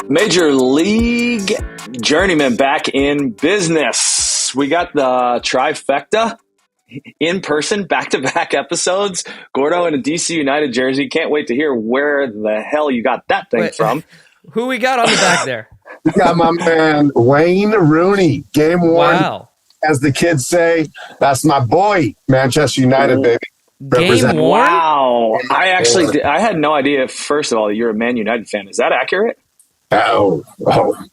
Major League Journeymen back in business. We got the trifecta in person, back-to-back episodes. Gordo in a DC United jersey. Can't wait to hear where the hell you got that thing from. Who we got on the back there? We got my man Wayne Rooney, game worn. Wow. As the kids say, that's my boy, Manchester United, baby. Game worn? Wow. I had no idea, first of all, that you're a Man United fan. Is that accurate? Oh,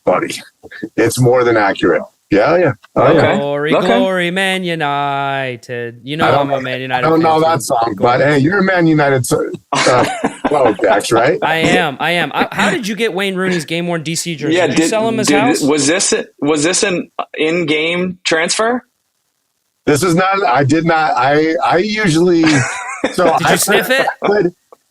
buddy. It's more than accurate. Yeah. Okay. Glory, Man United. You know I'm a Man United fan. I don't know that song, but hey, you're a Man United Dax, right? I am. How did you get Wayne Rooney's game-worn DC jersey? Did you sell him his house? Was this an in-game transfer? This is not. I did not. I usually. So did you sniff it?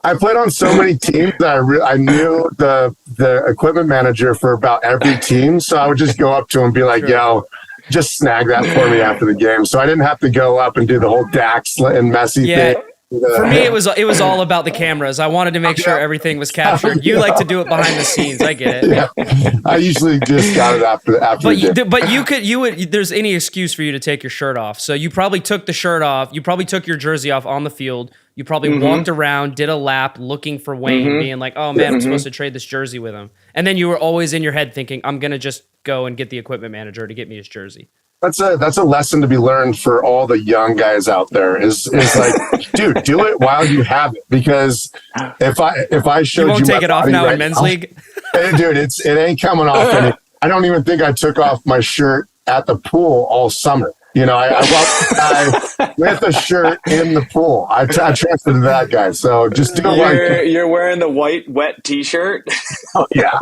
I played on so many teams that I knew the equipment manager for about every team. So I would just go up to him and be like, yo, just snag that for me after the game. So I didn't have to go up and do the whole Dax and Messi thing. For me, it was all about the cameras. I wanted to make sure everything was captured. You like to do it behind the scenes. I get it. Yeah. I usually just got it after. But you would. There's any excuse for you to take your shirt off. So you probably took the shirt off. You probably took your jersey off on the field. You probably walked around, did a lap, looking for Wayne, being like, "Oh man, I'm supposed to trade this jersey with him." And then you were always in your head thinking, "I'm gonna just go and get the equipment manager to get me his jersey." That's a lesson to be learned for all the young guys out there. Is like, dude, do it while you have it, because if I showed you, won't take it off now in men's league. Hey, dude, it ain't coming off. I don't even think I took off my shirt at the pool all summer. You know, I walked with a shirt in the pool. I transferred to that guy. So just do it. You're wearing the white wet T-shirt. Oh yeah.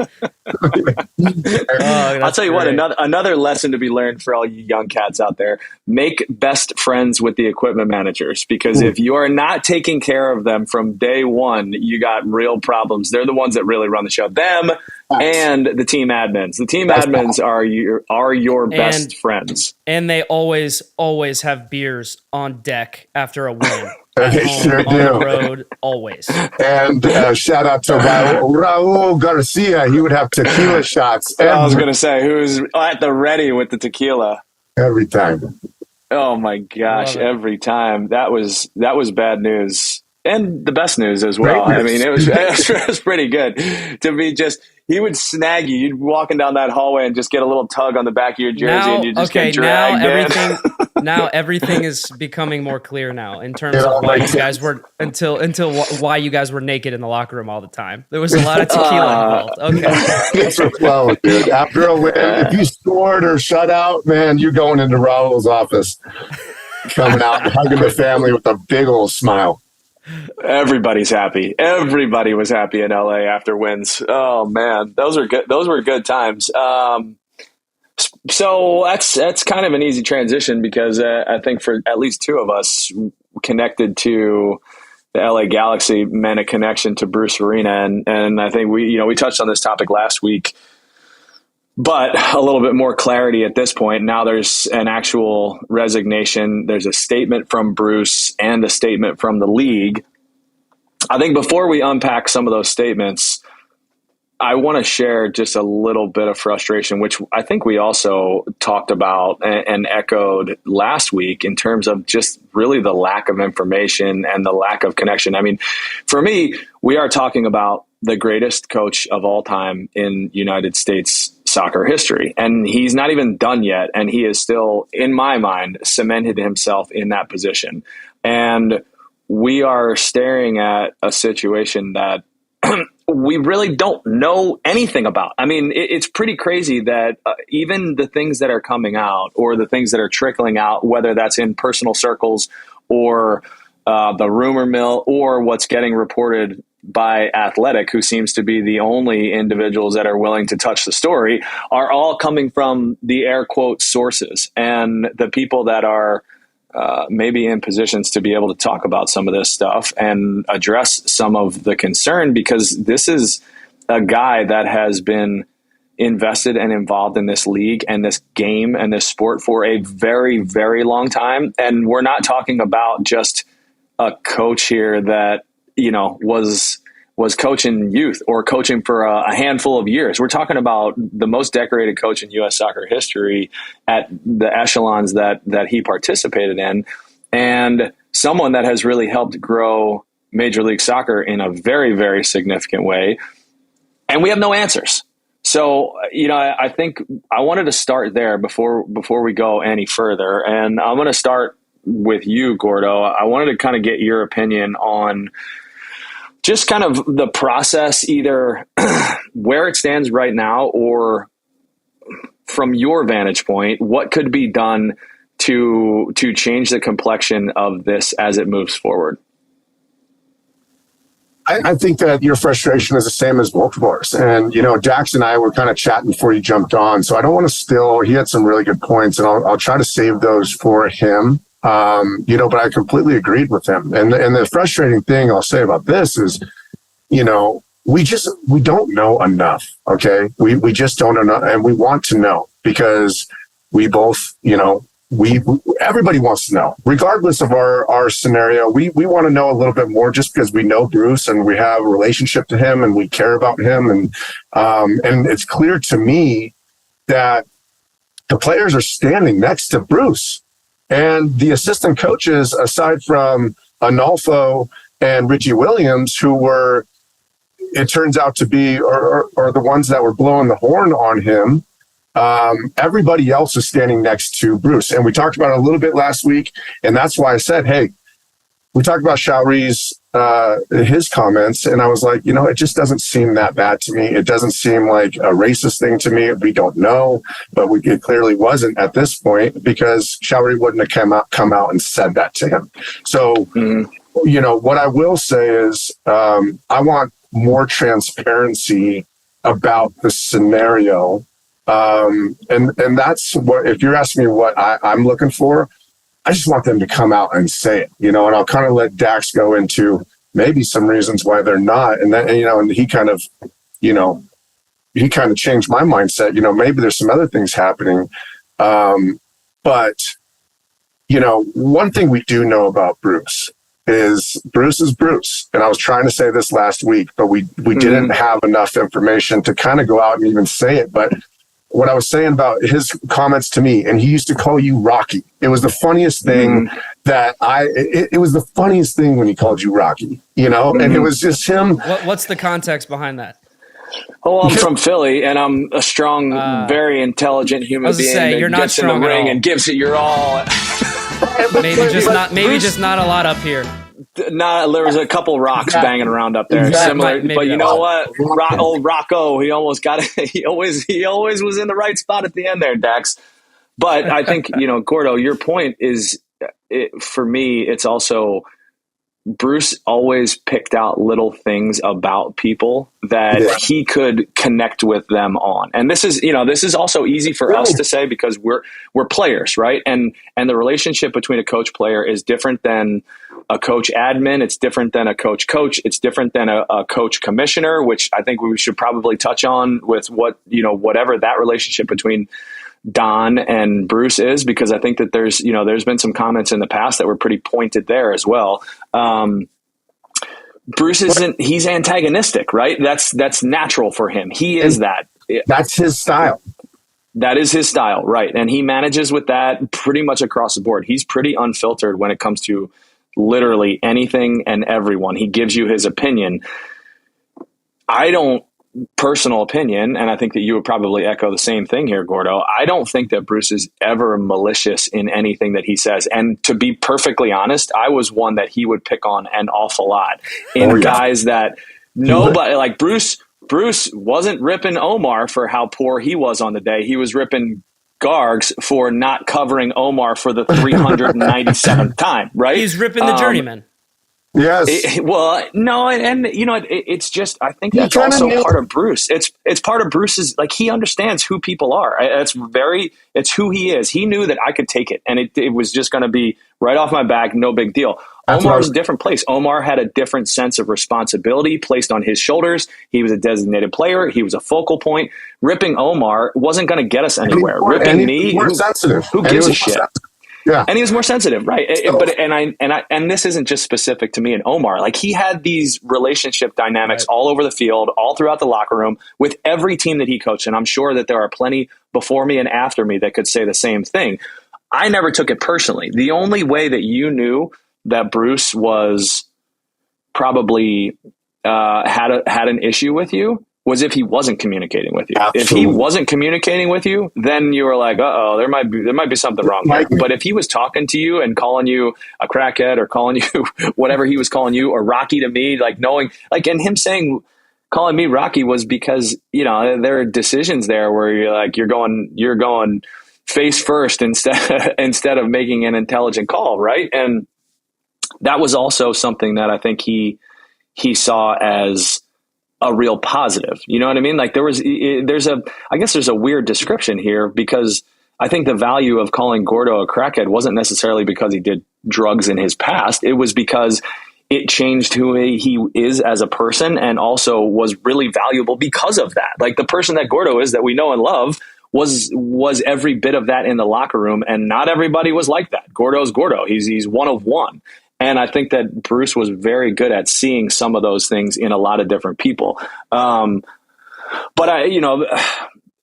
I'll tell you what. Another lesson to be learned for all you young cats out there: make best friends with the equipment managers, because if you are not taking care of them from day one, you got real problems. They're the ones that really run the show. Them and the team admins. The team admins are your best friends. And they always have beers on deck after a win. They sure do. On the road, always. And shout out to Raul Garcia. He would have tequila shots. I was going to say, who's at the ready with the tequila every time. Oh my gosh, every time. That was bad news. And the best news as well. I mean, it was pretty good to be just. He would snag you. You'd be walking down that hallway and just get a little tug on the back of your jersey, and you just get dragged now everything is becoming more clear now in terms of why you guys were why you guys were naked in the locker room all the time. There was a lot of tequila involved. Okay, that's what's wrong, dude. After a win, if you scored or shut out, man, you're going into Raul's office, coming out and hugging the family with a big old smile. Everybody's happy. Everybody was happy in LA after wins. Oh man, those were good. Those were good times. So that's kind of an easy transition, because I think for at least two of us connected to the LA Galaxy meant a connection to Bruce Arena, and I think we touched on this topic last week. But a little bit more clarity at this point. Now there's an actual resignation. There's a statement from Bruce and a statement from the league. I think before we unpack some of those statements, I want to share just a little bit of frustration, which I think we also talked about and echoed last week, in terms of just really the lack of information and the lack of connection. I mean, for me, we are talking about the greatest coach of all time in United States soccer history. And he's not even done yet. And he is still, in my mind, cemented himself in that position. And we are staring at a situation that we really don't know anything about. I mean, it's pretty crazy that even the things that are coming out, or the things that are trickling out, whether that's in personal circles or the rumor mill, or what's getting reported by Athletic, who seems to be the only individuals that are willing to touch the story, are all coming from the air quote sources, and the people that are maybe in positions to be able to talk about some of this stuff and address some of the concern, because this is a guy that has been invested and involved in this league and this game and this sport for a very, very long time. And we're not talking about just a coach here that was was coaching youth or coaching for a handful of years. We're talking about the most decorated coach in U.S. soccer history at the echelons that he participated in, and someone that has really helped grow Major League Soccer in a very, very significant way. And we have no answers. So, I think I wanted to start there before we go any further. And I'm going to start with you, Gordo. I wanted to kind of get your opinion on just kind of the process, either where it stands right now or from your vantage point, what could be done to change the complexion of this as it moves forward? I think that your frustration is the same as both of ours. And, Dax and I were kind of chatting before you jumped on. So I don't want to he had some really good points, and I'll try to save those for him. But I completely agreed with him. And the frustrating thing I'll say about this is, we don't know enough. Okay. We just don't know. And we want to know because we both, everybody wants to know, regardless of our scenario. We want to know a little bit more just because we know Bruce and we have a relationship to him and we care about him. And it's clear to me that the players are standing next to Bruce. And the assistant coaches, aside from Anolfo and Richie Williams, who were, it turns out to be, or the ones that were blowing the horn on him, everybody else is standing next to Bruce. And we talked about it a little bit last week. And that's why I said, hey, we talked about Shaori's, his comments. And I was like, it just doesn't seem that bad to me. It doesn't seem like a racist thing to me. We don't know, but it clearly wasn't at this point because Shaori wouldn't have come out and said that to him. So, what I will say is, I want more transparency about the scenario. And that's what, if you're asking me what I'm looking for, I just want them to come out and say it, and I'll kind of let Dax go into maybe some reasons why they're not. And then, and he kind of changed my mindset. Maybe there's some other things happening. But, one thing we do know about Bruce is Bruce. And I was trying to say this last week, but we didn't have enough information to kind of go out and even say it. But what I was saying about his comments to me, and he used to call you Rocky. It was the funniest thing it was the funniest thing when he called you Rocky, and it was just him. What's the context behind that? Oh, I'm from Philly, and I'm a strong, very intelligent human being you're that not gets in the ring and gives it your all. Maybe just not a lot up here. There was a couple rocks banging around up there, similar. But you know what? Old Rocco, he almost got it. He always was in the right spot at the end there, Dax. But I think Gordo, your point is, for me, it's also Bruce always picked out little things about people that he could connect with them on. And this is also easy for us to say because we're players, right? And the relationship between a coach player is different than a coach admin. It's different than a coach. It's different than a coach commissioner, which I think we should probably touch on with whatever that relationship between Don and Bruce is, because I think that there's been some comments in the past that were pretty pointed there as well. Bruce he's antagonistic, right? That's natural for him. He is that. That's his style. That is his style, right? And he manages with that pretty much across the board. He's pretty unfiltered when it comes to literally anything and everyone. He gives you his opinion. Personal opinion, and I think that you would probably echo the same thing here, Gordo. I don't think that Bruce is ever malicious in anything that he says. And to be perfectly honest, I was one that he would pick on an awful lot in guys that nobody like Bruce wasn't ripping Omar for how poor he was on the day. He was ripping Gargs for not covering Omar for the 397th time, right? He's ripping the Journeymen. Yes. It's just, I think that's also part of Bruce. It's part of Bruce's, like, he understands who people are. It's who he is. He knew that I could take it, and it was just going to be right off my back. No big deal. Omar was a different place. Omar had a different sense of responsibility placed on his shoulders. He was a designated player. He was a focal point. Ripping Omar wasn't going to get us anywhere. Ripping me, who gives a shit? Yeah. And he was more sensitive, right? And this isn't just specific to me and Omar. Like, he had these relationship dynamics all over the field, all throughout the locker room, with every team that he coached. And I'm sure that there are plenty before me and after me that could say the same thing. I never took it personally. The only way that you knew that Bruce was probably had an issue with you was if he wasn't communicating with you. Absolutely. If he wasn't communicating with you, then you were like, uh-oh, there might be something wrong there. But if he was talking to you and calling you a crackhead or calling you whatever he was calling you, or Rocky to me, like, knowing, like, and him saying, calling me Rocky, was because, you know, there are decisions there where you're like, you're going face first instead of making an intelligent call, right? And that was also something that I think he saw as a real positive. You know what I mean? Like, there's a weird description here, because I think the value of calling Gordo a crackhead wasn't necessarily because he did drugs in his past. It was because it changed who he is as a person, and also was really valuable because of that. Like, the person that Gordo is, that we know and love, was every bit of that in the locker room, and not everybody was like that. Gordo's Gordo. He's one of one. And I think that Bruce was very good at seeing some of those things in a lot of different people. But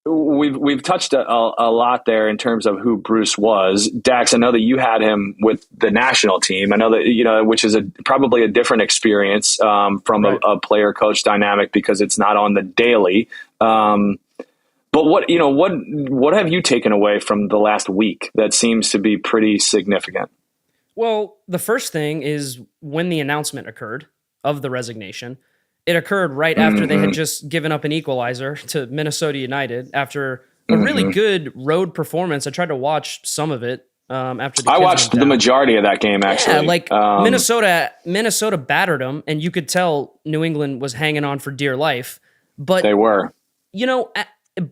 we've touched a lot there in terms of who Bruce was. Dax, I know that you had him with the national team. I know that, which is probably a different experience from a player coach dynamic, because it's not on the daily. But what have you taken away from the last week that seems to be pretty significant? Well, the first thing is when the announcement occurred of the resignation, it occurred right after they had just given up an equalizer to Minnesota United after a really good road performance. I tried to watch some of it after the kids I watched the majority of that game, actually. Yeah, Minnesota battered them, and you could tell New England was hanging on for dear life. But they were.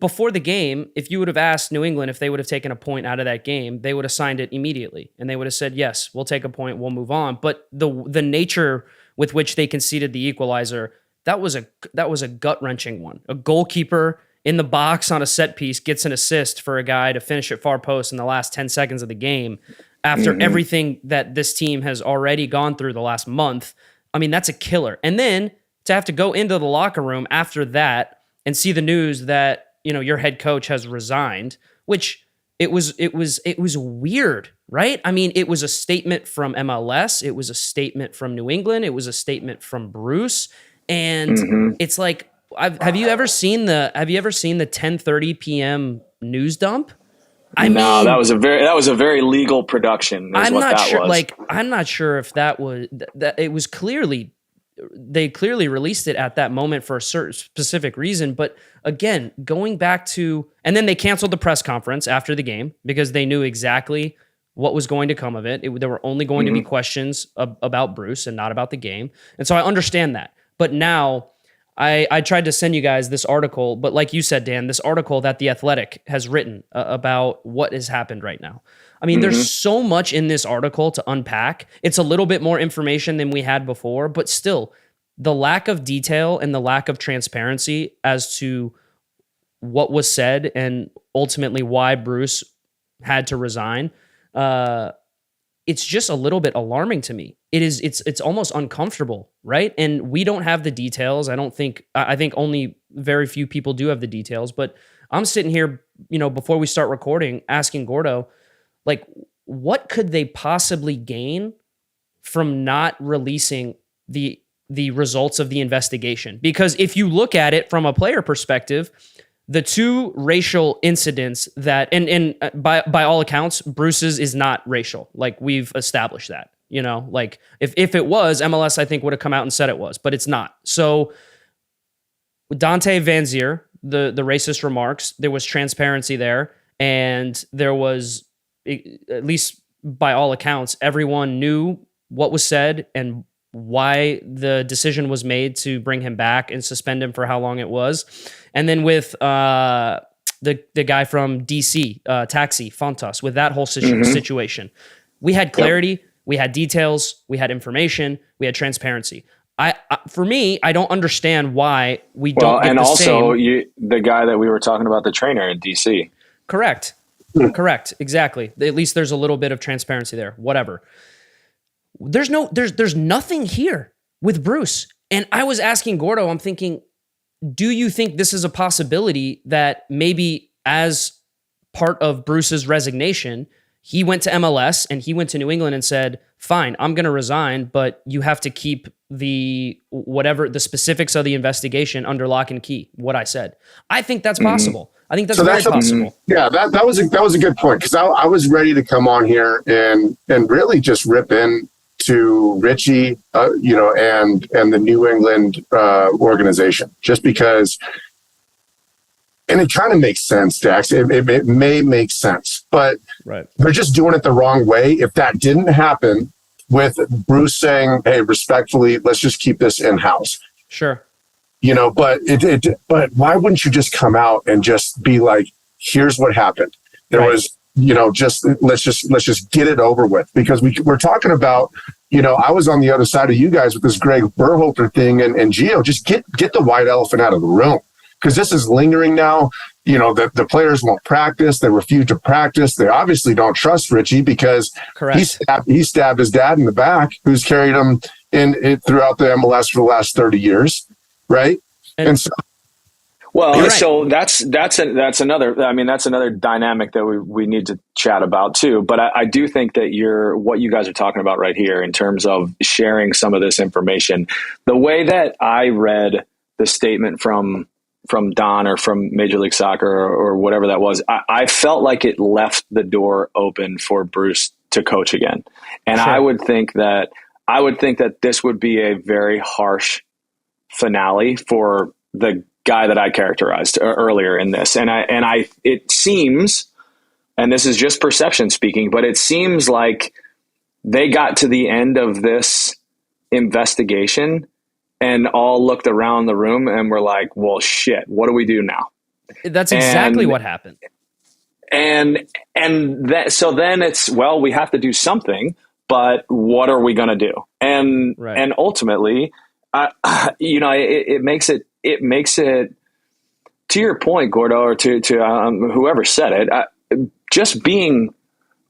Before the game, if you would have asked New England if they would have taken a point out of that game, they would have signed it immediately. And they would have said, yes, we'll take a point, we'll move on. But the nature with which they conceded the equalizer, that was a gut-wrenching one. A goalkeeper in the box on a set piece gets an assist for a guy to finish at far post in the last 10 seconds of the game after everything that this team has already gone through the last month. I mean, that's a killer. And then to have to go into the locker room after that and see the news that your head coach has resigned, which it was weird, right? I mean, it was a statement from MLS. It was a statement from New England. It was a statement from Bruce. And it's like, have you ever seen the 10:30 p.m. news dump? That was a very legal production. I'm not sure. Like, I'm not sure if that was that. It was they clearly released it at that moment for a certain specific reason. But again, going back to, and then they canceled the press conference after the game because they knew exactly what was going to come of it. There were only going to be questions about Bruce and not about the game. And so I understand that. But now I tried to send you guys this article, but like you said, Dan, this article that The Athletic has written about what has happened right now. I mean, there's so much in this article to unpack. It's a little bit more information than we had before, but still, the lack of detail and the lack of transparency as to what was said and ultimately why Bruce had to resign, it's just a little bit alarming to me. It's almost uncomfortable, right? And we don't have the details. I think only very few people do have the details, but I'm sitting here, before we start recording, asking Gordo, like, what could they possibly gain from not releasing the results of the investigation? Because if you look at it from a player perspective, the two racial incidents that, and by all accounts, Bruce's is not racial. Like, we've established that, like if it was, MLS, I think, would have come out and said it was, but it's not. So Dante Van Zier, the racist remarks, there was transparency there, and there was, at least by all accounts, everyone knew what was said and why the decision was made to bring him back and suspend him for how long it was. And then with the guy from DC, Taxi, Fontas, with that whole situation, we had clarity, we had details, we had information, we had transparency. For me, I don't understand why we don't get the same. And also, the guy that we were talking about, the trainer in DC. Correct. Correct. Exactly. At least there's a little bit of transparency there. Whatever. There's nothing here with Bruce. And I was asking Gordo, I'm thinking, do you think this is a possibility that maybe as part of Bruce's resignation, he went to MLS and he went to New England and said, fine, I'm going to resign, but you have to keep the specifics of the investigation under lock and key, what I said. I think that's possible. I think that's very possible. Yeah, that was a good point, because I was ready to come on here and really just rip in to Richie, and the New England organization, just because, and it kind of makes sense, Dax. It may make sense, but they're just doing it the wrong way. If that didn't happen with Bruce saying, "Hey, respectfully, let's just keep this in-house," sure. But but why wouldn't you just come out and just be like, here's what happened. There was, let's just get it over with, because we're talking about, I was on the other side of you guys with this Greg Berhalter thing and Gio, just get the white elephant out of the room, because this is lingering now. The players won't practice. They refuse to practice. They obviously don't trust Richie, because he stabbed his dad in the back, who's carried him throughout the MLS for the last 30 years. Right. And so, so that's another, that's another dynamic that we need to chat about too. But I do think that what you guys are talking about right here in terms of sharing some of this information, the way that I read the statement from Don or from Major League Soccer or whatever that was, I felt like it left the door open for Bruce to coach again. And sure. I would think that this would be a very harsh finale for the guy that I characterized earlier in this. And it seems, and this is just perception speaking, but it seems like they got to the end of this investigation and all looked around the room and were like, well, shit, what do we do now? That's exactly what happened. So then it's, well, we have to do something, but what are we going to do? And ultimately, it makes it, to your point, Gordo, or to whoever said it, just being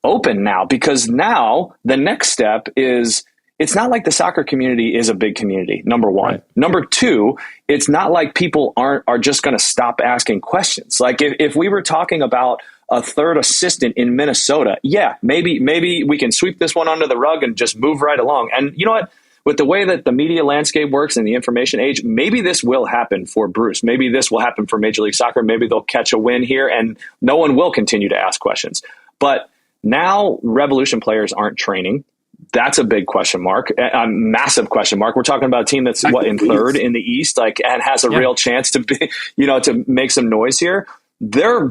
open now, because now the next step is, it's not like the soccer community is a big community, number one. Right. Number two, it's not like people are just going to stop asking questions. Like if we were talking about a third assistant in Minnesota, maybe we can sweep this one under the rug and just move right along. And you know what? With the way that the media landscape works in the information age, maybe this will happen for Bruce. Maybe this will happen for Major League Soccer. Maybe they'll catch a win here and no one will continue to ask questions. But now Revolution players aren't training. That's a big question mark, a massive question mark. We're talking about a team that's in third in the East, and has a real chance to be, to make some noise here. They're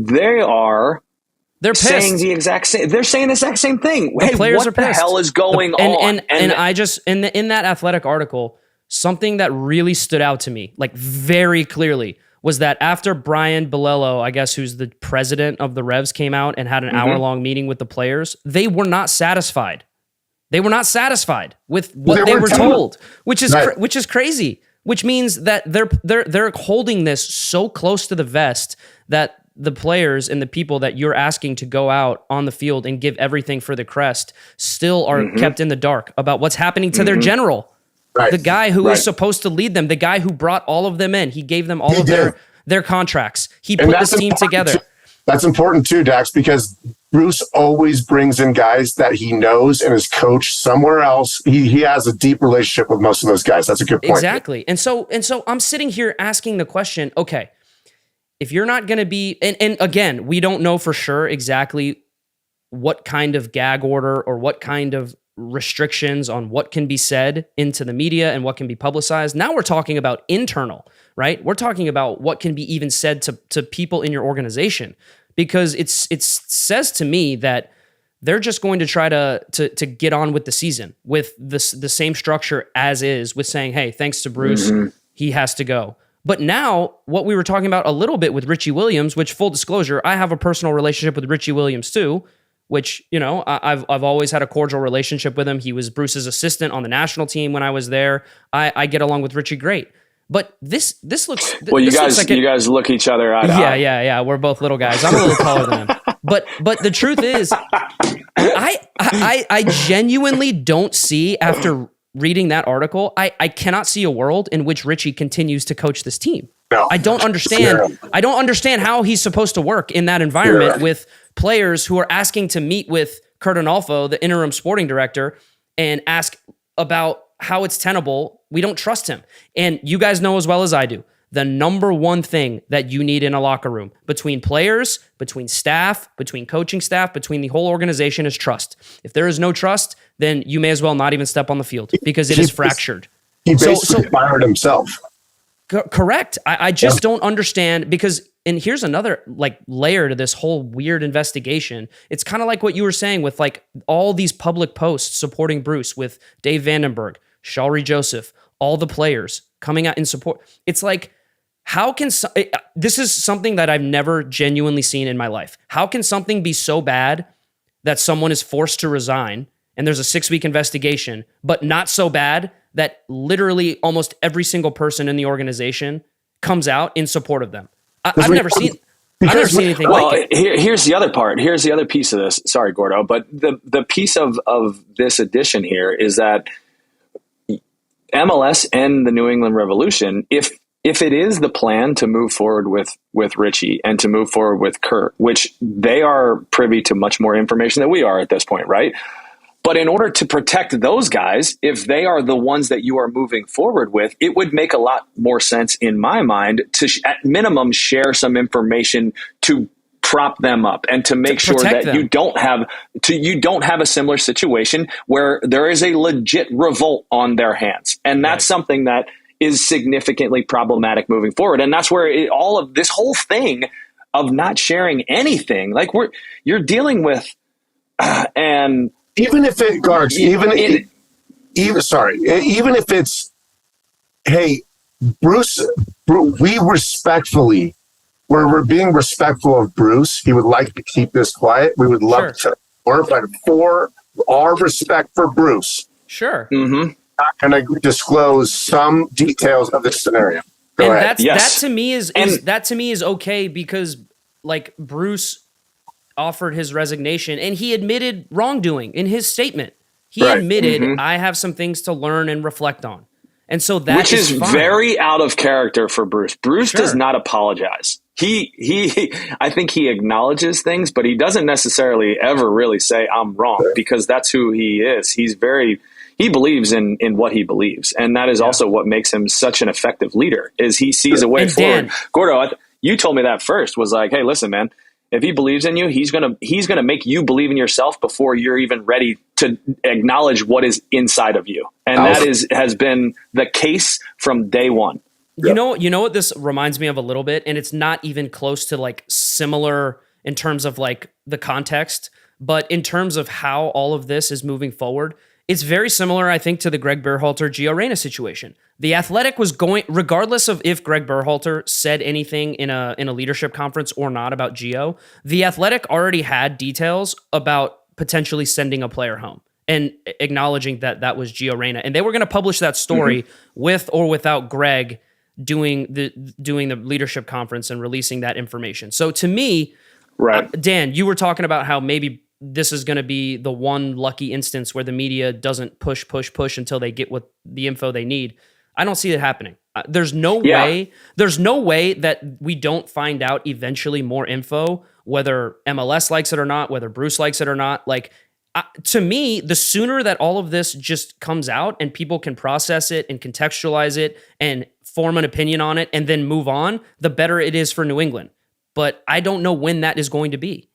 pissed. Saying the exact same. They're saying the exact same thing. Hey, what the hell is going on? And I just in that Athletic article, something that really stood out to me, like very clearly, was that after Brian Bilello, I guess, who's the president of the Revs, came out and had an hour-long meeting with the players, they were not satisfied. They were not satisfied with what they were told, which is crazy. Which means that they're holding this so close to the vest that the players and the people that you're asking to go out on the field and give everything for the crest still are kept in the dark about what's happening to their general, the guy who is supposed to lead them, the guy who brought all of them in. He gave them all of their contracts. He put this team together. That's important too, Dax, because Bruce always brings in guys that he knows and is coached somewhere else. He has a deep relationship with most of those guys. That's a good point. Exactly. And so I'm sitting here asking the question, okay, if you're not going to be, and again, we don't know for sure exactly what kind of gag order or what kind of restrictions on what can be said into the media and what can be publicized. Now we're talking about internal, right? We're talking about what can be even said to people in your organization, because it says to me that they're just going to try to get on with the season with the same structure as is, with saying, hey, thanks to Bruce, he has to go. But now, what we were talking about a little bit with Richie Williams, which, full disclosure, I have a personal relationship with Richie Williams too, which, I've always had a cordial relationship with him. He was Bruce's assistant on the national team when I was there. I get along with Richie great. But this looks... Well, you guys look each other eye to eye. Yeah. We're both little guys. I'm a little taller than him. But the truth is, I genuinely don't see, after reading that article, I cannot see a world in which Richie continues to coach this team. No. I don't understand. I don't understand how he's supposed to work in that environment with players who are asking to meet with Kurt Onalfo, the interim sporting director, and ask about how it's tenable. We don't trust him. And you guys know as well as I do, the number one thing that you need in a locker room, between players, between staff, between coaching staff, between the whole organization, is trust. If there is no trust, then you may as well not even step on the field, because it is fractured. He basically fired himself. Correct. I just don't understand, because, and here's another layer to this whole weird investigation. It's kind of like what you were saying with all these public posts supporting Bruce, with Dave Vandenberg, Shalry Joseph, all the players coming out in support. It's like, how can this is something that I've never genuinely seen in my life. How can something be so bad that someone is forced to resign and there's a 6-week investigation, but not so bad that literally almost every single person in the organization comes out in support of them? I've never seen anything like it. Here's the other part. Here's the other piece of this. Sorry, Gordo, but the piece of this addition here is that MLS and the New England Revolution, if it is the plan to move forward with Richie and to move forward with Kurt, which they are privy to much more information than we are at this point, right? But in order to protect those guys, if they are the ones that you are moving forward with, it would make a lot more sense in my mind to, at minimum, share some information to prop them up and to make sure that them. you don't have a similar situation where there is a legit revolt on their hands. And that's something that is significantly problematic moving forward. And that's where all of this whole thing of not sharing anything, you're dealing with, and even if it guards, even if it's, hey, Bruce, we're being respectful of Bruce. He would like to keep this quiet. We would love to, but for our respect for Bruce, mm-hmm. not going to disclose some details of this scenario. Go ahead. That to me is okay, because Bruce offered his resignation and he admitted wrongdoing in his statement. He admitted, mm-hmm. I have some things to learn and reflect on. And so that which is fine. Very out of character for Bruce. Bruce does not apologize. I think he acknowledges things, but he doesn't necessarily ever really say I'm wrong, because that's who he is. He believes in what he believes. And that is also what makes him such an effective leader, is he sees a way forward. Dan, Gordo, you told me that first, was like, hey, listen, man, if he believes in you, he's gonna make you believe in yourself before you're even ready to acknowledge what is inside of you. And has been the case from day one. You know what this reminds me of a little bit, and it's not even close to similar in terms of the context, but in terms of how all of this is moving forward, it's very similar, I think, to the Greg Berhalter, Gio Reyna situation. The Athletic was going, regardless of if Greg Berhalter said anything in a leadership conference or not about Gio, the Athletic already had details about potentially sending a player home and acknowledging that was Gio Reyna. And they were going to publish that story with or without Greg doing the leadership conference and releasing that information. So to me, Dan, you were talking about how maybe this is going to be the one lucky instance where the media doesn't push until they get what the info they need. I don't see it happening. There's no way that we don't find out eventually more info, whether MLS likes it or not, whether Bruce likes it or not. To me, the sooner that all of this just comes out and people can process it and contextualize it and form an opinion on it and then move on, the better it is for New England. But I don't know when that is going to be.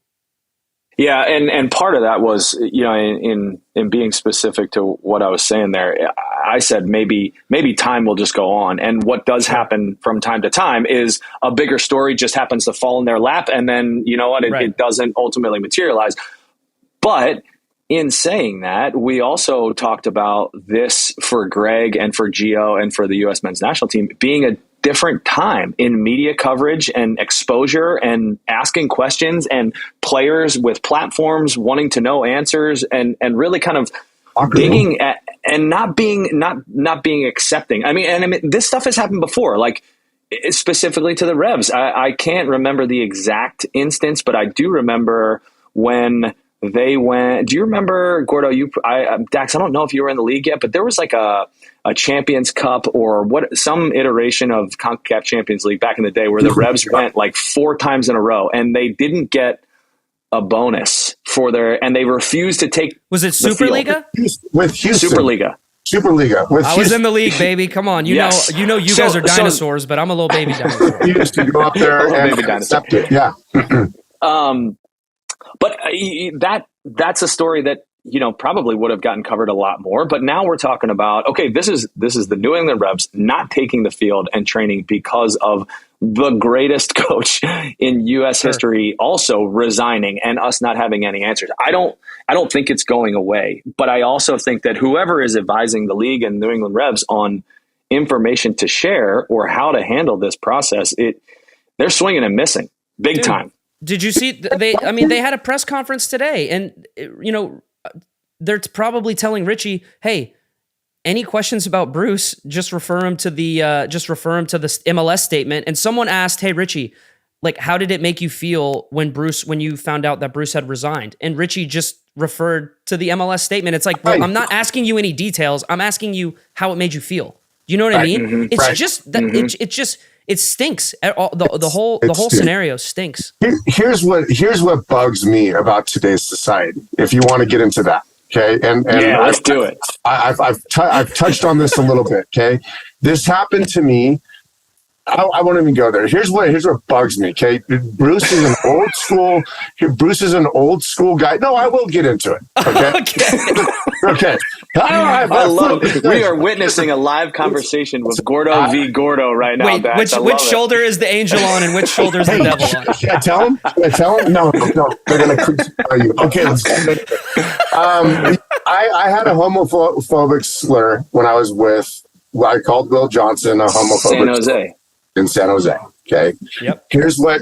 Yeah, and part of that was, in being specific to what I was saying there, I said maybe time will just go on. And what does happen from time to time is a bigger story just happens to fall in their lap, and then, it doesn't ultimately materialize. But in saying that, we also talked about this for Greg and for Gio and for the U.S. men's national team being a different time in media coverage and exposure and asking questions and players with platforms wanting to know answers and really kind of digging at, and not being accepting. I mean, this stuff has happened before. specifically to the Revs. I can't remember the exact instance, but I do remember when they went. Do you remember, Gordo? Dax, I don't know if you were in the league yet, but there was like a Champions Cup or some iteration of CONCACAF Champions League back in the day where the Revs went like 4 times in a row and they didn't get a bonus and they refused to take. Was it Superliga? With Houston. Superliga. I was in the league, baby. Come on, you know, you guys are dinosaurs, but I'm a little baby dinosaur. You used to go up there and accept it. Yeah. But that's a story that, probably would have gotten covered a lot more. But now we're talking about, okay, this is the New England Revs not taking the field and training because of the greatest coach in U.S. history also resigning and us not having any answers. I don't think it's going away, but I also think that whoever is advising the league and New England Revs on information to share or how to handle this process, they're swinging and missing big time. Did you see they had a press conference today, and they're probably telling Richie, "Hey, any questions about Bruce, just refer him to the MLS statement." And someone asked, "Hey, Richie, like, how did it make you feel when you found out that Bruce had resigned?" And Richie just referred to the MLS statement. It's like, bro, I'm not asking you any details. I'm asking you how it made you feel. You know what I mean? Mm-hmm. It's just that it stinks. The whole scenario stinks. Here's what bugs me about today's society. If you want to get into that, okay, and yeah, let's do it. I've touched on this a little bit. Okay, this happened to me. I won't even go there. Here's what bugs me. Okay, Bruce is an old school guy. No, I will get into it. Okay. Okay. I love it. We are witnessing a live conversation with Gordo v. Gordo right now. Wait, which shoulder is the angel on and which shoulder is the devil on? Should I tell him? No. They're going to crucify you. Okay, let's do it. I had a homophobic slur when I was with, I called Will Johnson a homophobic in San Jose. Okay. Yep. Here's why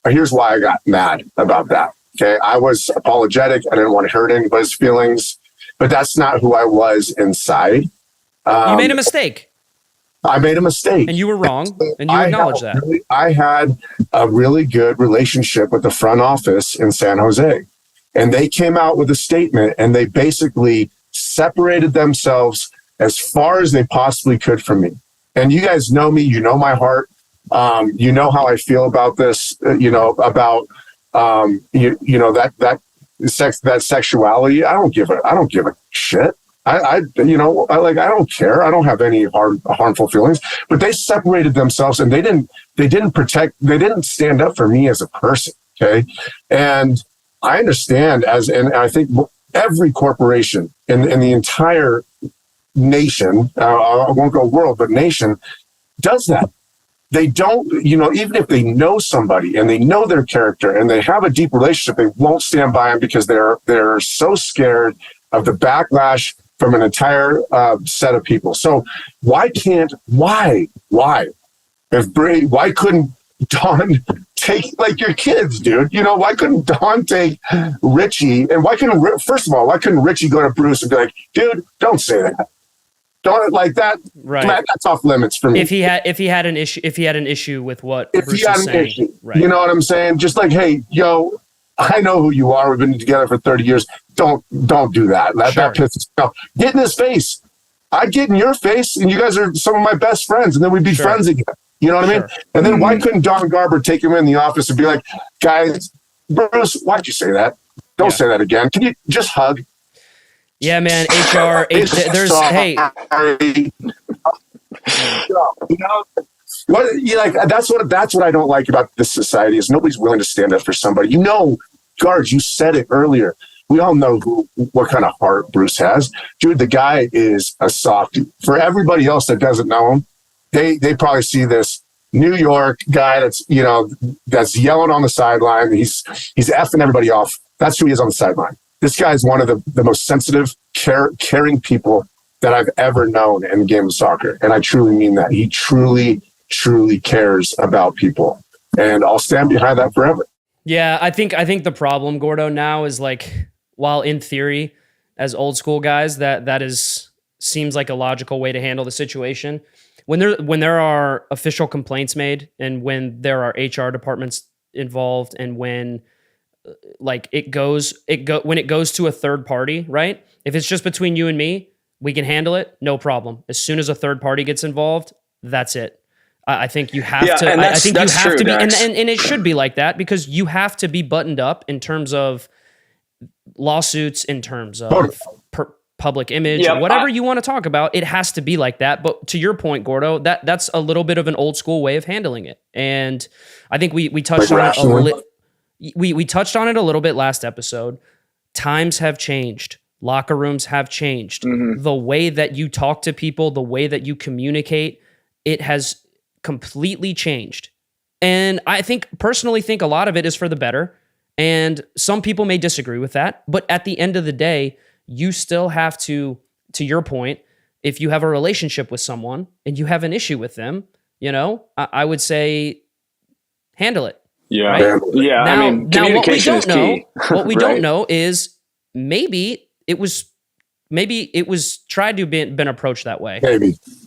I got mad about that. Okay, I was apologetic. I didn't want to hurt anybody's feelings, but that's not who I was inside. You made a mistake. I made a mistake. And you were wrong, and you acknowledge that. I had a really good relationship with the front office in San Jose, and they came out with a statement, and they basically separated themselves as far as they possibly could from me. And you guys know me. You know my heart. You know how I feel about this, about that sexuality. I don't give a shit. I don't care. I don't have any harmful feelings, but they separated themselves and they didn't stand up for me as a person. Okay. And I understand and I think every corporation in the entire nation, I won't go world, but nation does that. They don't, even if they know somebody and they know their character and they have a deep relationship, they won't stand by them because they're so scared of the backlash from an entire set of people. So why couldn't Don take, like, your kids, dude? Why couldn't Don take Richie? And why couldn't Richie go to Bruce and be like, dude, don't say that. Don't like that. Right. That's off limits for me. If he had an issue with what Bruce is saying, issue, right. You know what I'm saying? Just like, hey, yo, I know who you are. We've been together for 30 years. Don't do that. That pisses me off. Get in his face. I'd get in your face, and you guys are some of my best friends, and then we'd be friends again. You know what I mean? And then why couldn't Don Garber take him in the office and be like, guys, Bruce, why'd you say that? Don't say that again. Can you just hug? Yeah, man. HR. There's hey. That's what I don't like about this society is nobody's willing to stand up for somebody. Guards, you said it earlier. We all know what kind of heart Bruce has. Dude, the guy is a softie. For everybody else that doesn't know him, they probably see this New York guy that's yelling on the sideline. He's effing everybody off. That's who he is on the sideline. This guy is one of the most sensitive, caring people that I've ever known in the game of soccer. And I truly mean that. He truly, truly cares about people. And I'll stand behind that forever. Yeah, I think the problem, Gordo, now is, like, while in theory, as old school guys, that seems like a logical way to handle the situation. when there are official complaints made, and when there are HR departments involved, and when when it goes to a third party, right? If it's just between you and me, we can handle it, no problem. As soon as a third party gets involved, that's it. I think you have to. I think you have to be, and it should be like that, because you have to be buttoned up in terms of lawsuits, in terms of public image, whatever you want to talk about. It has to be like that. But to your point, Gordo, that's a little bit of an old school way of handling it, and I think we touched on it. We touched on it a little bit last episode. Times have changed. Locker rooms have changed. The way that you talk to people, the way that you communicate, it has completely changed. And I personally think a lot of it is for the better. And some people may disagree with that. But at the end of the day, you still have to your point, if you have a relationship with someone and you have an issue with them, I would say handle it. Yeah. Right? Yeah. Now, communication is key. What we don't know is maybe it was tried to been approached that way.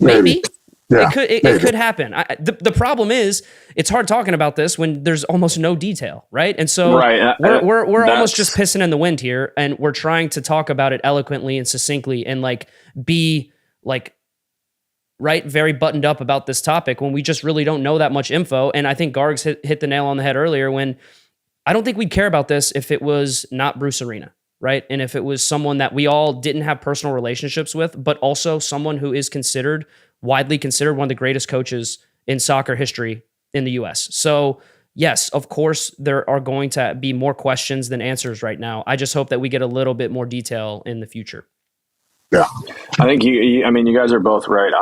Maybe. Yeah, it could happen. The problem is it's hard talking about this when there's almost no detail, right? And so we're almost just pissing in the wind here, and we're trying to talk about it eloquently and succinctly, and be very buttoned up about this topic when we just really don't know that much info. And I think Gargs hit the nail on the head earlier when I don't think we'd care about this if it was not Bruce Arena, right? And if it was someone that we all didn't have personal relationships with, but also someone who is widely considered one of the greatest coaches in soccer history in the US. So yes, of course, there are going to be more questions than answers right now. I just hope that we get a little bit more detail in the future. Yeah, I think you guys are both right.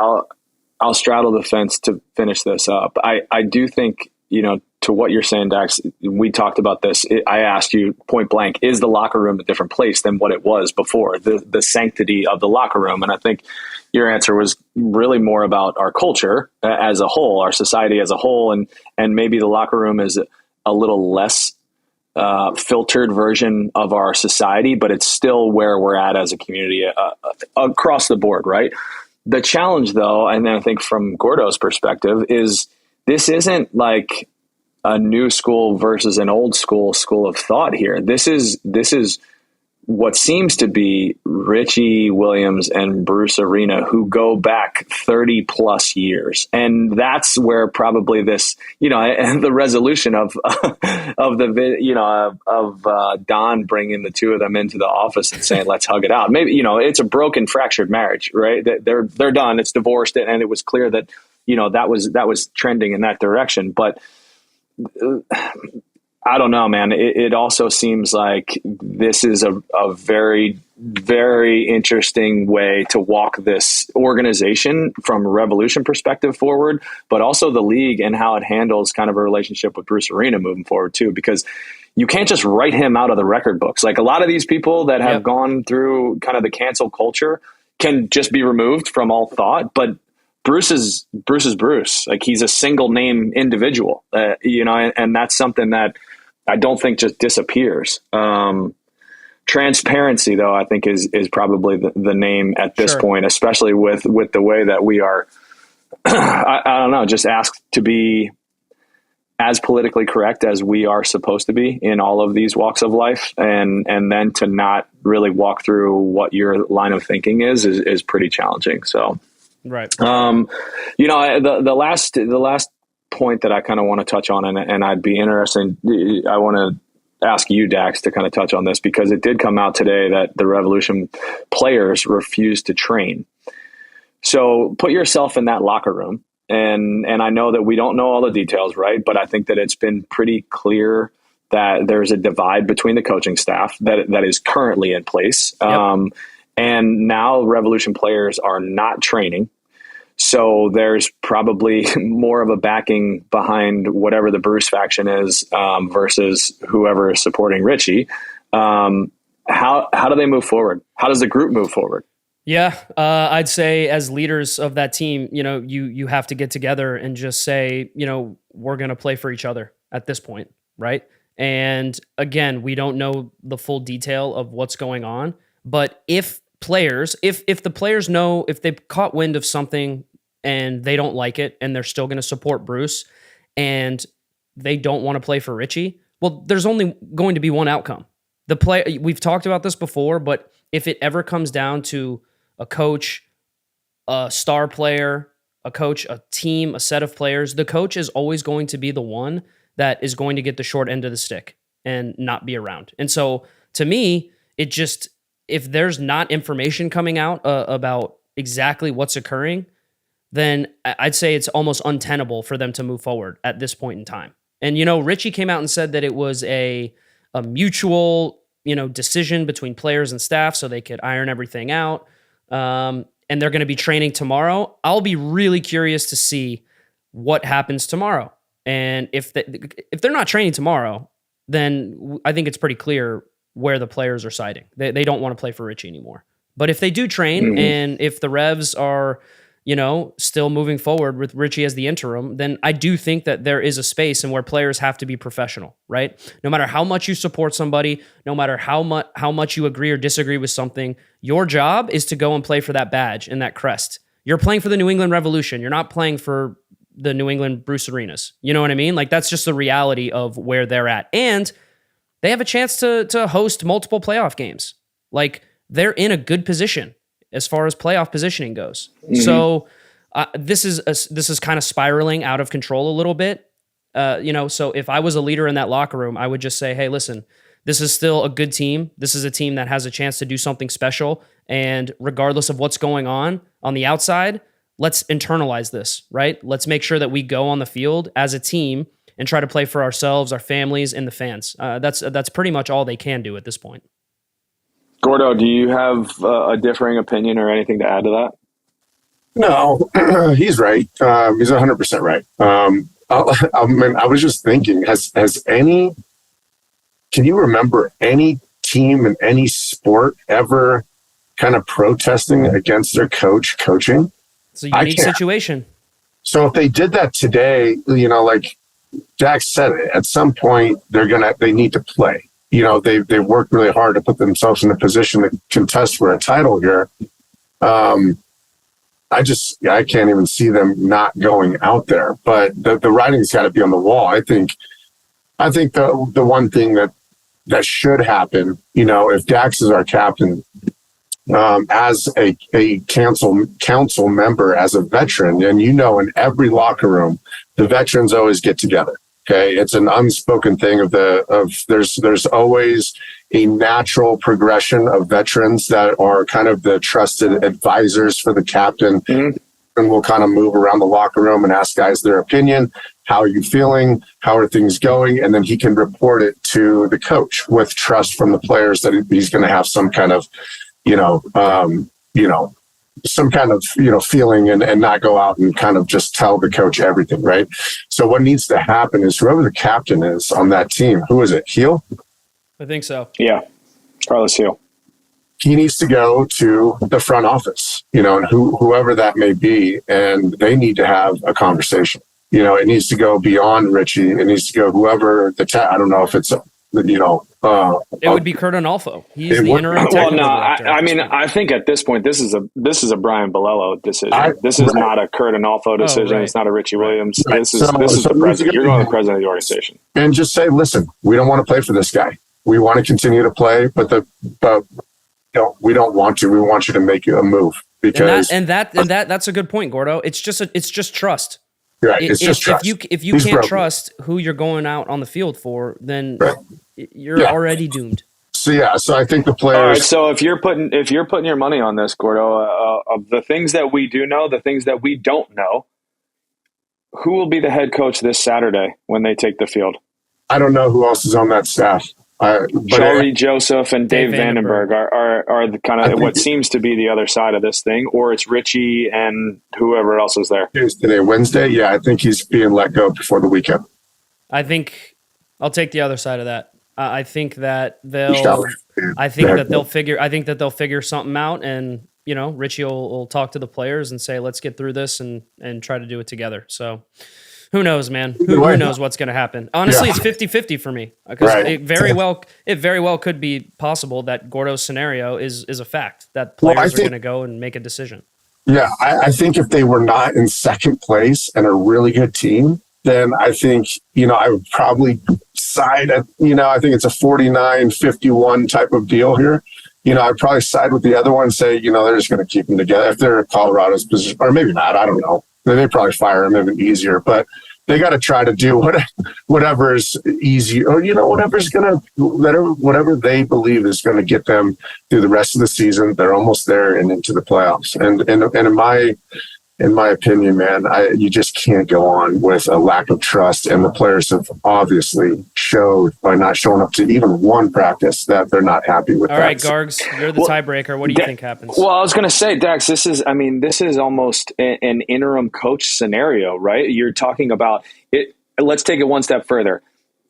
I'll straddle the fence to finish this up. I do think, to what you're saying, Dax, we talked about this. I asked you point blank, is the locker room a different place than what it was before, the sanctity of the locker room? And I think your answer was really more about our culture as a whole, our society as a whole. And maybe the locker room is a little less filtered version of our society, but it's still where we're at as a community across the board, right? The challenge, though, and then I think from Gordo's perspective, is this isn't like a new school versus an old school of thought here. This is what seems to be Richie Williams and Bruce Arena, who go back 30 plus years. And that's where probably this, and the resolution of Don bringing the two of them into the office and saying, let's hug it out. Maybe, it's a broken, fractured marriage, right? They're done. It's divorced. And it was clear that, that was trending in that direction. But I don't know, man. It also seems like this is a very, very interesting way to walk this organization from a Revolution perspective forward, but also the league and how it handles kind of a relationship with Bruce Arena moving forward too, because you can't just write him out of the record books. Like a lot of these people that have gone through kind of the cancel culture can just be removed from all thought, but Bruce is Bruce. Like he's a single name individual, and that's something that I don't think just disappears. Transparency, though, I think is probably the name at this point, especially with the way that we are, I don't know, just asked to be as politically correct as we are supposed to be in all of these walks of life. And then to not really walk through what your line of thinking is pretty challenging. So, right. The last point that I kind of want to touch on, and I'd be interested, I want to ask you, Dax, to kind of touch on this, because it did come out today that the Revolution players refused to train. So put yourself in that locker room. And I know that we don't know all the details, right? But I think that it's been pretty clear that there's a divide between the coaching staff that is currently in place. Yep. And now Revolution players are not training. So there's probably more of a backing behind whatever the Bruce faction is versus whoever is supporting Richie. How do they move forward? How does the group move forward? Yeah, I'd say as leaders of that team, you have to get together and just say, we're going to play for each other at this point, right? And again, we don't know the full detail of what's going on, but if the players know, if they've caught wind of something and they don't like it and they're still going to support Bruce and they don't want to play for Richie, well, there's only going to be one outcome. We've talked about this before, but if it ever comes down to a coach, a star player, a coach, a team, a set of players, the coach is always going to be the one that is going to get the short end of the stick and not be around. And so to me, if there's not information coming out about exactly what's occurring, then I'd say it's almost untenable for them to move forward at this point in time. And, Richie came out and said that it was a mutual, decision between players and staff so they could iron everything out. And they're going to be training tomorrow. I'll be really curious to see what happens tomorrow. And if they're not training tomorrow, then I think it's pretty clear where the players are siding. They don't want to play for Richie anymore. But if they do train and if the Revs are, still moving forward with Richie as the interim, then I do think that there is a space and where players have to be professional, right? No matter how much you support somebody, no matter how much you agree or disagree with something, your job is to go and play for that badge and that crest. You're playing for the New England Revolution. You're not playing for the New England Bruce Arenas. You know what I mean? Like, that's just the reality of where they're at. And they have a chance to host multiple playoff games. Like, they're in a good position as far as playoff positioning goes. So this is kind of spiraling out of control a little bit. So if I was a leader in that locker room, I would just say, hey, listen, this is still a good team. This is a team that has a chance to do something special. And regardless of what's going on the outside, let's internalize this, right? Let's make sure that we go on the field as a team and try to play for ourselves, our families, and the fans. That's pretty much all they can do at this point. Gordo, do you have a differing opinion or anything to add to that? No, he's right. He's 100% right. I was just thinking, can you remember any team in any sport ever kind of protesting against their coach coaching? It's a unique situation. So if they did that today, like Jack said, at some point they need to play. They worked really hard to put themselves in a position to contest for a title here. I can't even see them not going out there. But the writing's got to be on the wall. I think the one thing that should happen, if Dax is our captain, as a council member, as a veteran, and in every locker room, the veterans always get together. Okay, it's an unspoken thing there's always a natural progression of veterans that are kind of the trusted advisors for the captain, and will kind of move around the locker room and ask guys their opinion. How are you feeling? How are things going? And then he can report it to the coach with trust from the players that he's going to have some kind of, some kind of, feeling and not go out and kind of just tell the coach everything, right? So what needs to happen is whoever the captain is on that team, who is it, Heel? I think so. Yeah, Carlos Heel. He needs to go to the front office, and whoever that may be, and they need to have a conversation. It needs to go beyond Richie. It needs to go whoever I don't know if it's, it would be Kurt Onalfo. He's the interim technical director. I think at this point, this is a Brian Bolello decision. This is not a Kurt Onalfo decision. Right. It's not a Richie Williams. Right. This is the president. You're going to the president of the organization. And just say, listen, we don't want to play for this guy. We want to continue to play, but we don't want to. We want you to make a move because that's a good point, Gordo. It's just trust. Right. It's just trust. If you can't trust who you're going out on the field for, then you're already doomed. So I think the players. All right, so if you're putting your money on this, Gordo, of the things that we do know, the things that we don't know, who will be the head coach this Saturday when they take the field? I don't know who else is on that staff. Joey Joseph and Dave Vandenberg are the kind of what seems to be the other side of this thing, or it's Richie and whoever else is there. Here's today, Wednesday. Yeah, I think he's being let go before the weekend. I think I'll take the other side of that. I think that they'll figure something out, and Richie will talk to the players and say, let's get through this and try to do it together. So who knows, man? Who knows what's going to happen? Honestly, it's 50-50 for me because it very well could be possible that Gordo's scenario is a fact, that players are going to go and make a decision. Yeah, I think if they were not in second place and a really good team, then I think, I would probably side at, I think it's a 49-51 type of deal here. I'd probably side with the other one and say, they're just going to keep them together. If they're Colorado's position, or maybe not, I don't know. They probably fire him even easier, but they got to try to do whatever's easy, or whatever's gonna whatever they believe is going to get them through the rest of the season. They're almost there and into the playoffs. And in my opinion, man, you just can't go on with a lack of trust. And the players have obviously showed by not showing up to even one practice that they're not happy with. All right, Gargs, you're the tiebreaker. What do you think happens? Well, I was going to say, Dax, this is almost an interim coach scenario, right? You're talking about it. Let's take it one step further.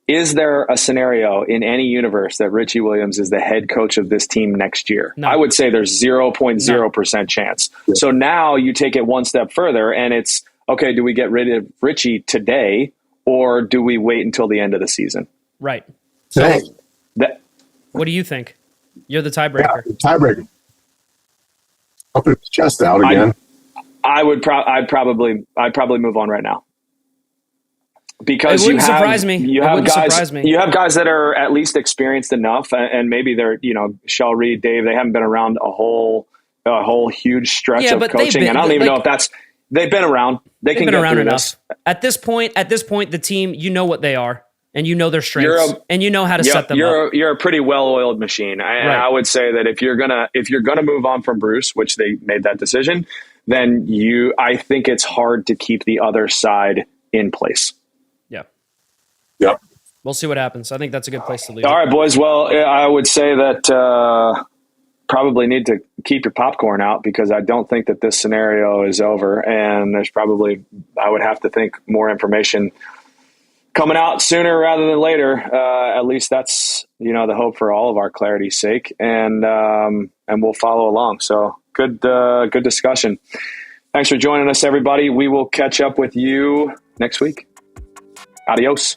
Is there a scenario in any universe that Richie Williams is the head coach of this team next year? No. I would say there's 0.0% chance. Yeah. So now you take it one step further and it's, okay, do we get rid of Richie today or do we wait until the end of the season? Right. So what do you think? You're the tiebreaker. Yeah, tiebreaker. I'll put his chest out again. I'd probably move on right now. Because it wouldn't surprise me. You have guys that are at least experienced enough, and maybe they're, Shell Reed, Dave, they haven't been around a whole huge stretch of coaching, and I don't even know if they've been around. They've been around enough. At this point, the team, what they are, and their strengths, and how to set them up. You're a pretty well-oiled machine. I would say that if you're gonna move on from Bruce, which they made that decision, then I think it's hard to keep the other side in place. Yep. We'll see what happens. I think that's a good place to leave. All right, boys. Well, I would say that probably need to keep your popcorn out because I don't think that this scenario is over. And there's probably, I would have to think, more information coming out sooner rather than later. At least that's, the hope for all of our clarity's sake. And we'll follow along. So good discussion. Thanks for joining us, everybody. We will catch up with you next week. Adios.